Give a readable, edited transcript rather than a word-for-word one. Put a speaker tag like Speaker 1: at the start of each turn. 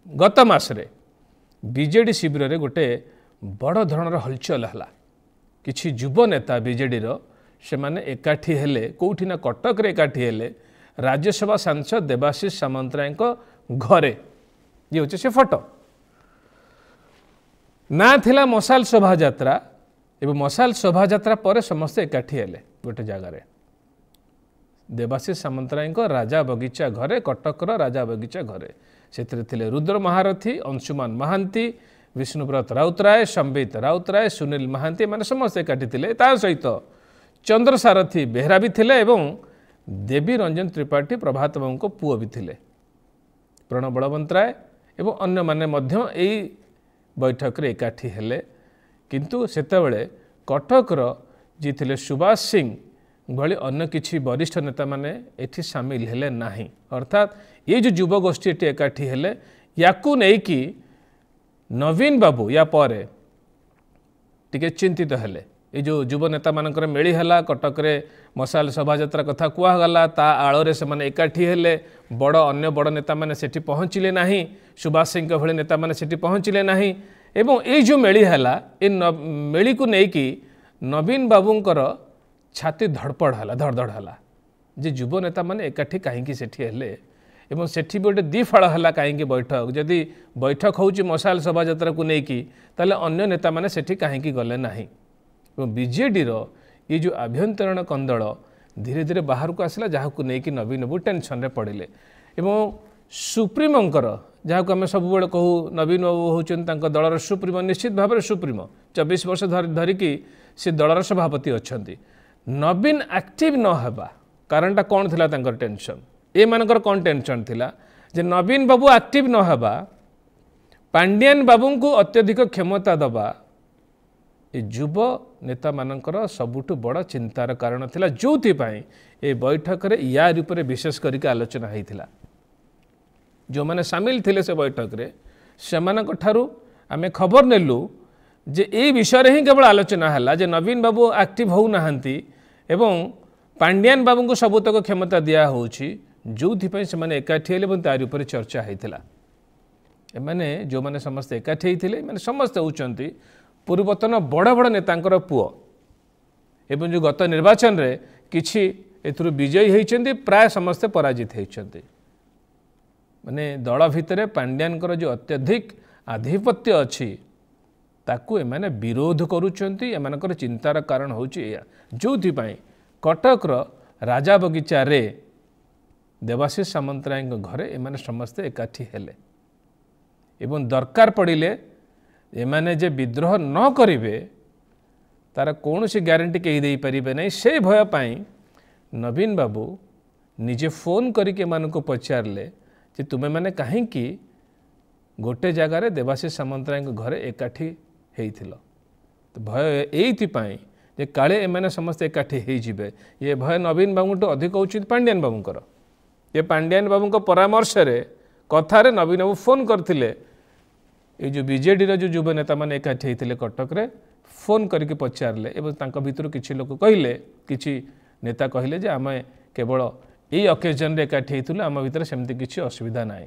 Speaker 1: गत मासरे बीजेडी शिविर रे गोटे बड़ धरणर हलचल है किछि युव नेता बीजेडी से माने एकाठी हेले कोठी ना कटक रे एकाठी हेले राज्यसभा सांसद देवाशीष सामंतराय घरे ये होचे से फोटो ना थिला मशाल शोभा यात्रा एवं मशाल शोभा यात्रा पर समस्ते एकाठी हेले गोटे जगार देवाशीष सामंतराय राजा बगीचा घरे कटकर राजा बगीचा घरे से रुद्र महारथी अंशुमान महांती विष्णुव्रत राउतराय संबित राउतराय सुनील महांती माने समस्त एकाठी थिले ता सहित चंद्र सारथी बेहरा भी थिले एवं देवी रंजन त्रिपाठी प्रभात बाबू को पुओ भी थिले प्रणव बलवंतराय एवं अन्य माने मध्य एई बैठक रे एकाठी हेले किंतु सेतेबेले कटकर जी थिले सुभाष सिंह भली अन्य किछि वरिष्ठ नेता माने एठी शामिल हेले नाही अर्थात ये जो युव गोष्ठी एठी एकाठी हेले याकू नै कि नवीन बाबू या परे टिके चिंतित हेले ये जो युव नेता मानकर मेली हला कटक रे मशाल शोभा यात्रा कथा कुआ गला ता आलोरे से माने एकाठी हेले बड़ अन्य बड़ नेता माने सेठी पहुँचिले नाही सुभाष सिंह भली नेता माने सेठी पहुँचिले नाही एवं ये जो मेली हला ए मेली को नै कि नवीन बाबूंकर छाती धड़पड़ हला धड़धड़ हला जे युव नेता माने एकाठी कहीं सेठी हेले एवं सेठी गोटे दिफाड़ है कहीं बैठक जदि बैठक होची मशाल शोभा यात्रा को लेकिन ताले अन्य नेता माने सेठी कहीं गले नाही बीजेडी ये जो आभ्यंतरण कंदल धीरे धीरे बाहर को आसला जहाँ को लेकिन नवीन बाबू टेंशन रे पड़े एवं सुप्रीमोंकर जहाँ को आम सब कहू नवीन बाबू होचन दलर सुप्रीमो निश्चित भाव में सुप्रीमो 24 वर्ष धरिकी से दलर सभापति अच्छा नवीन एक्टिव न होगा कारणटा कौन थिला तांकर टेंशन ए मानकर कौन टेंशन थिला जे नवीन बाबू एक्टिव न होगा पांडियान बाबू को अत्यधिक क्षमता दबा ये युव नेता मानकर सबुठु बड़ चिंतार कारण थिला जोथि पई ए बैठक रे यार ऊपर विशेष करके आलोचना होइथिला जो माने शामिल थिले से बैठक रे सेमानक ठारू आमे खबर नेलु जे ए विषय रे ही केवल आलोचना हला जे नवीन बाबू एक्टिव हो नाहंती एवं पांडियान बाबू को सबुतक क्षमता दिया होउछि जोथि पई से माने एकाठी हेले एवं तारि ऊपर चर्चा होइथिला एमाने जो माने समस्त एकाठी होइथिले माने समस्त होउचंती पूर्वतन बड़ बड़ नेतांकर पुओ एवं जो गत निर्वाचन रे किछि एथुरु विजयी होइचंती प्राय समस्त पराजित होइचंती माने दल भितरे पांड्यानकर जो अत्यधिक आधिपत्य अछि ताकू एमाने विरोध करूचंती एमानकर चिंतार कारण होउछि या जोथि पई कटकर राजा बगीचा रे देवाशीष सामंतराय घरे एमाने समस्ते एकाठी हेले एवं दरकार पड़िले एमाने जे विद्रोह न करिवे तार कौन सी ग्यारंटी कहीं दे पारिबे नहीं से भय पाई नवीन बाबू निजे फोन करके एमानकु पचारले जे तुमे माने कहीं गोटे जगार देवाशीष सामंतराय घरे एकाठी हेइथिलो तो भय एइथि पाई जे काले एमाने समस्त एकाठी हेइ जिवे ये भय नवीन बाबू तो अधिक उचित पांड्यान बाबूंकर ये पांड्यान बाबू परामर्श रे कथारे नवीन बाबू फोन करथिले ये जो बीजेडी जो युव नेता माने एकाठी होते कटक रे फोन करके पचारे एवं भितर किसी लोग कहले किसी नेता कहले जे आम केवल यही अकेजन रे एकाठी होइथिलु आम भितर सेमती किसी असुविधा नाई।